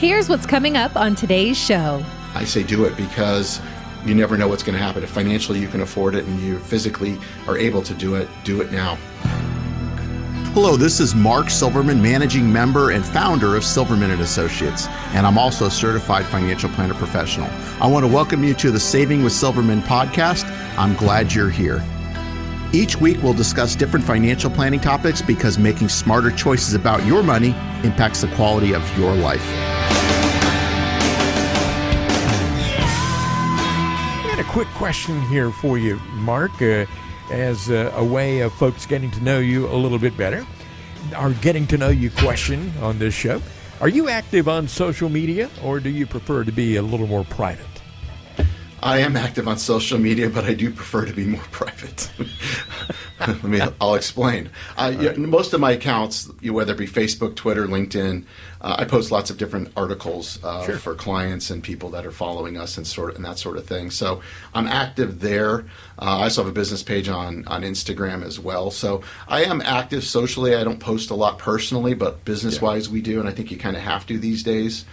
Here's what's coming up on today's show. I say do it because you never know what's going to happen. If financially you can afford it and you physically are able to do it now. Hello, this is Mark Silverman, managing member and founder of Silverman & Associates, and I'm also a certified financial planner professional. I want to welcome you to the Saving with Silverman podcast. I'm glad you're here. Each week, we'll discuss different financial planning topics because making smarter choices about your money impacts the quality of your life. I got a quick question here for you, Mark. As a way of folks getting to know you a little bit better, our getting to know you question on this show. Are you active on social media, or do you prefer to be a little more private? I am active on social media, but I do prefer to be more private. I'll explain. Most of my accounts, whether it be Facebook, Twitter, LinkedIn, I post lots of different articles for clients and people that are following us and that sort of thing. So I'm active there. I also have a business page on Instagram as well. So I am active socially. I don't post a lot personally, but business-wise we do, and I think you kind of have to these days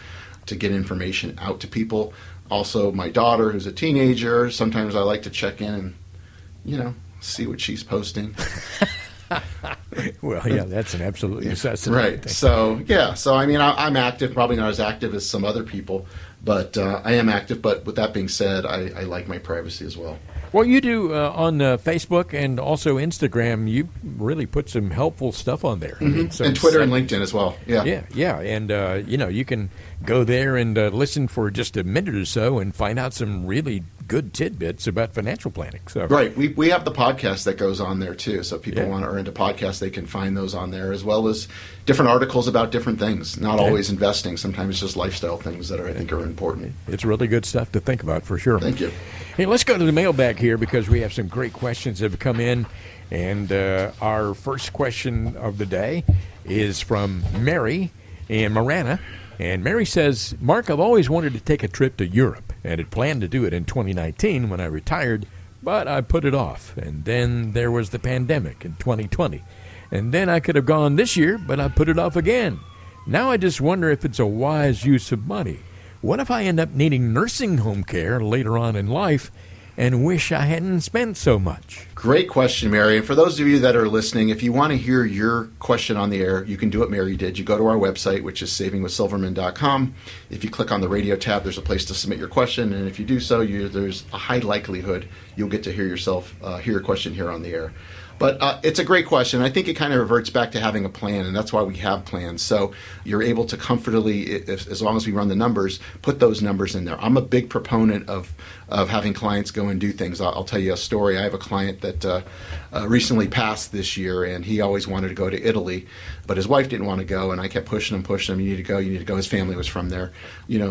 to get information out to people. Also, my daughter, who's a teenager, sometimes I like to check in and, see what she's posting. Well, yeah, that's an absolute necessity. Right. So I'm active, probably not as active as some other people, but I am active. But with that being said, I like my privacy as well. Well, you do on Facebook and also Instagram. You really put some helpful stuff on there. Mm-hmm. And Twitter and LinkedIn as well. Yeah. And, you can go there and listen for just a minute or so and find out some really good tidbits about financial planning. So. Right. We have the podcast that goes on there, too. So if people are into podcasts, they can find those on there, as well as different articles about different things. Not always investing. Sometimes it's just lifestyle things that I think are important. It's really good stuff to think about, for sure. Thank you. Hey, let's go to the mailbag here because we have some great questions that have come in. And our first question of the day is from Mary in Marana. And Mary says, Mark, I've always wanted to take a trip to Europe and had planned to do it in 2019 when I retired, but I put it off. And then there was the pandemic in 2020. And then I could have gone this year, but I put it off again. Now I just wonder if it's a wise use of money. What if I end up needing nursing home care later on in life and wish I hadn't spent so much? Great question, Mary. And for those of you that are listening, if you want to hear your question on the air, you can do what Mary did. You go to our website, which is savingwithsilverman.com. If you click on the radio tab, there's a place to submit your question. And if you do so, there's a high likelihood you'll get to hear your question here on the air. But it's a great question. I think it kind of reverts back to having a plan, and that's why we have plans. So you're able to comfortably, as long as we run the numbers, put those numbers in there. I'm a big proponent of having clients go and do things. I'll tell you a story. I have a client that recently passed this year, and he always wanted to go to Italy, but his wife didn't want to go, and I kept pushing him. You need to go. His family was from there.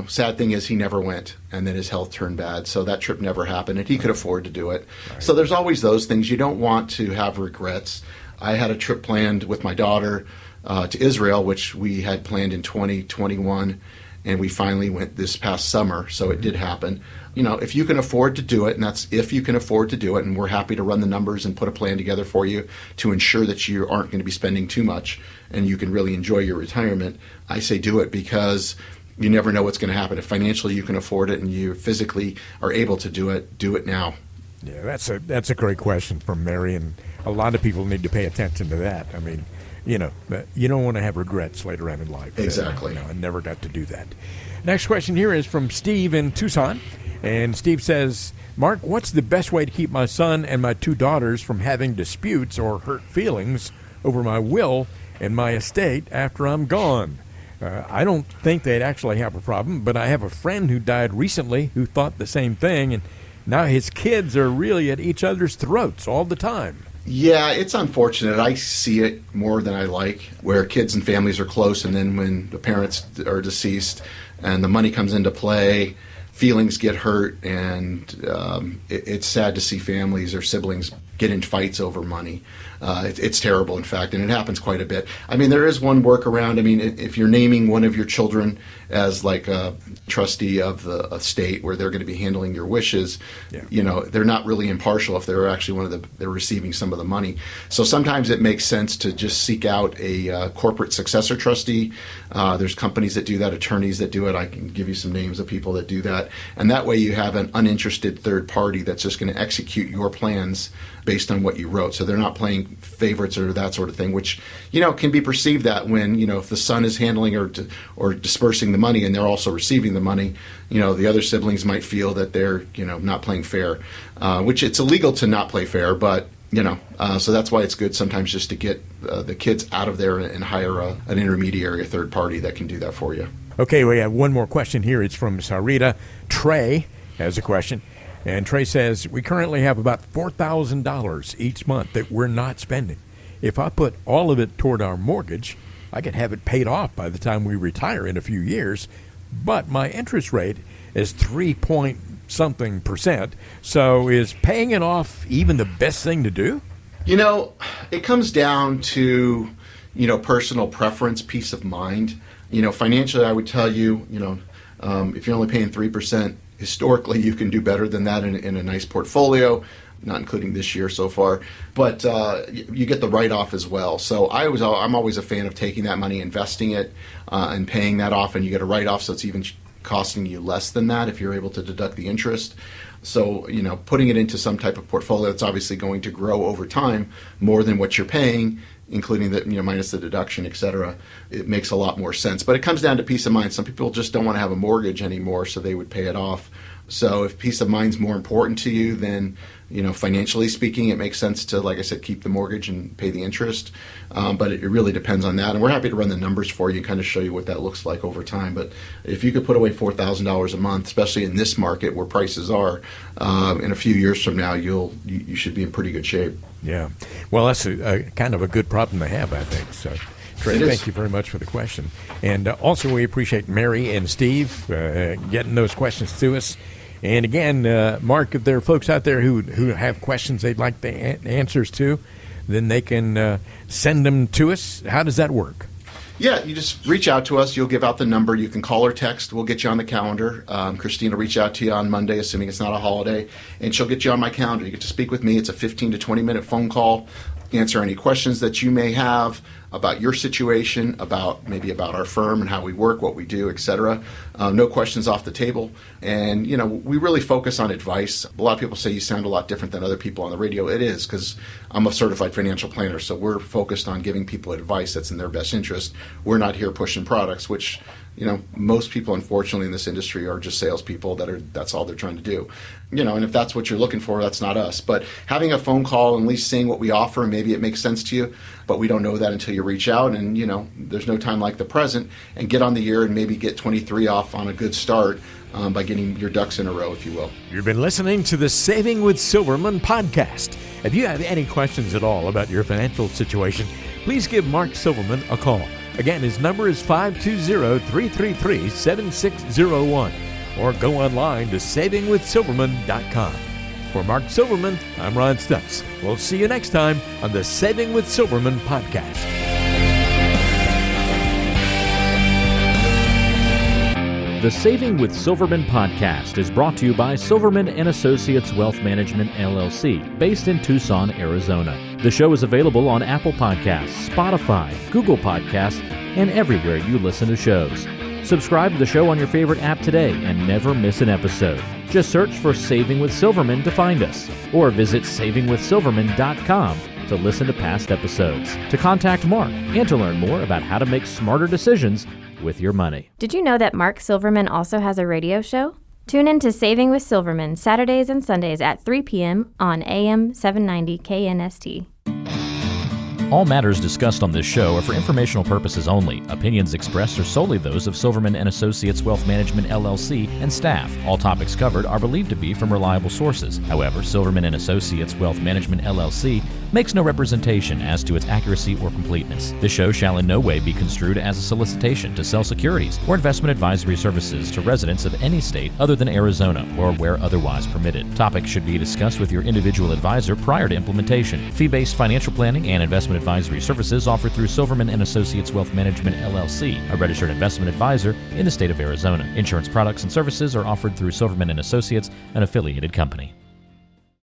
Sad thing is he never went, and then his health turned bad, so that trip never happened, and he could afford to do it. Right. So there's always those things. You don't want to have regrets. I had a trip planned with my daughter to Israel, which we had planned in 2021, and we finally went this past summer, so it did happen. If you can afford to do it, and that's if you can afford to do it, and we're happy to run the numbers and put a plan together for you to ensure that you aren't going to be spending too much and you can really enjoy your retirement, I say do it because you never know what's going to happen. If financially you can afford it and you physically are able to do it now. Yeah, that's a great question from Mary, and a lot of people need to pay attention to that. I mean, you don't want to have regrets later on in life. Exactly. I never got to do that. Next question here is from Steve in Tucson, and Steve says, Mark, what's the best way to keep my son and my two daughters from having disputes or hurt feelings over my will and my estate after I'm gone? I don't think they'd actually have a problem, but I have a friend who died recently who thought the same thing, and now his kids are really at each other's throats all the time. Yeah, it's unfortunate. I see it more than I like, where kids and families are close, and then when the parents are deceased and the money comes into play, feelings get hurt, and it's sad to see families or siblings get in fights over money. It's terrible, in fact, and it happens quite a bit. I mean, there is one workaround. I mean, if you're naming one of your children as like a trustee of the estate where they're going to be handling your wishes, they're not really impartial if they're actually they're receiving some of the money. So sometimes it makes sense to just seek out a corporate successor trustee. There's companies that do that, attorneys that do it. I can give you some names of people that do that. And that way you have an uninterested third party that's just going to execute your plans based on what you wrote. So they're not playing favorites or that sort of thing, which, can be perceived that when, if the son is handling or dispersing the money and they're also receiving the money, the other siblings might feel that they're, not playing fair, which it's illegal to not play fair, but so that's why it's good sometimes just to get the kids out of there and hire an intermediary, a third party that can do that for you. Okay, we have one more question here. It's from Sarita. Trey has a question. And Trey says, we currently have about $4,000 each month that we're not spending. If I put all of it toward our mortgage, I could have it paid off by the time we retire in a few years. But my interest rate is 3-point-something%. So is paying it off even the best thing to do? It comes down to, personal preference, peace of mind. Financially, I would tell you, if you're only paying 3%, historically, you can do better than that in a nice portfolio, not including this year so far. But you get the write-off as well. So I'm always a fan of taking that money, investing it, and paying that off, and you get a write-off, so it's even costing you less than that if you're able to deduct the interest. So, putting it into some type of portfolio that's obviously going to grow over time more than what you're paying, including the minus the deduction, et cetera, it makes a lot more sense. But it comes down to peace of mind. Some people just don't want to have a mortgage anymore, so they would pay it off. So if peace of mind's more important to you, then financially speaking, it makes sense to, like I said, keep the mortgage and pay the interest. But it really depends on that. And we're happy to run the numbers for you and kind of show you what that looks like over time. But if you could put away $4,000 a month, especially in this market where prices are, in a few years from now, you should be in pretty good shape. Yeah. Well, that's a kind of a good problem to have, I think. So, Trey, thank you very much for the question. And also we appreciate Mary and Steve getting those questions to us. And again, Mark, if there are folks out there who have questions they'd like the answers to, then they can send them to us. How does that work? Yeah, you just reach out to us. You'll give out the number. You can call or text. We'll get you on the calendar. Christine will reach out to you on Monday, assuming it's not a holiday, and she'll get you on my calendar. You get to speak with me. It's a 15 to 20-minute phone call. Answer any questions that you may have about your situation, about our firm and how we work, what we do, etc. No questions off the table. And, we really focus on advice. A lot of people say you sound a lot different than other people on the radio. It is, because I'm a certified financial planner, so we're focused on giving people advice that's in their best interest. We're not here pushing products, which, most people, unfortunately, in this industry are just salespeople that's all they're trying to do. And if that's what you're looking for, that's not us. But having a phone call and at least seeing what we offer, and maybe it makes sense to you, but we don't know that until you reach out. And, there's no time like the present, and get on the year and maybe get 23 off on a good start by getting your ducks in a row, if you will. You've been listening to the Saving with Silverman podcast. If you have any questions at all about your financial situation, please give Mark Silverman a call. Again, his number is 520-333-7601, or go online to savingwithsilverman.com. For Mark Silverman, I'm Ron Stutz. We'll see you next time on the Saving with Silverman podcast. The Saving with Silverman podcast is brought to you by Silverman & Associates Wealth Management, LLC, based in Tucson, Arizona. The show is available on Apple Podcasts, Spotify, Google Podcasts, and everywhere you listen to shows. Subscribe to the show on your favorite app today and never miss an episode. Just search for Saving with Silverman to find us, or visit savingwithsilverman.com to listen to past episodes, to contact Mark, and to learn more about how to make smarter decisions with your money. Did you know that Mark Silverman also has a radio show? Tune in to Saving with Silverman Saturdays and Sundays at 3 p.m. on AM 790 KNST. All matters discussed on this show are for informational purposes only. Opinions expressed are solely those of Silverman & Associates Wealth Management, LLC, and staff. All topics covered are believed to be from reliable sources. However, Silverman & Associates Wealth Management, LLC makes no representation as to its accuracy or completeness. This show shall in no way be construed as a solicitation to sell securities or investment advisory services to residents of any state other than Arizona or where otherwise permitted. Topics should be discussed with your individual advisor prior to implementation. Fee-based financial planning and investment advisory services offered through Silverman & Associates Wealth Management, LLC, a registered investment advisor in the state of Arizona. Insurance products and services are offered through Silverman & Associates, an affiliated company.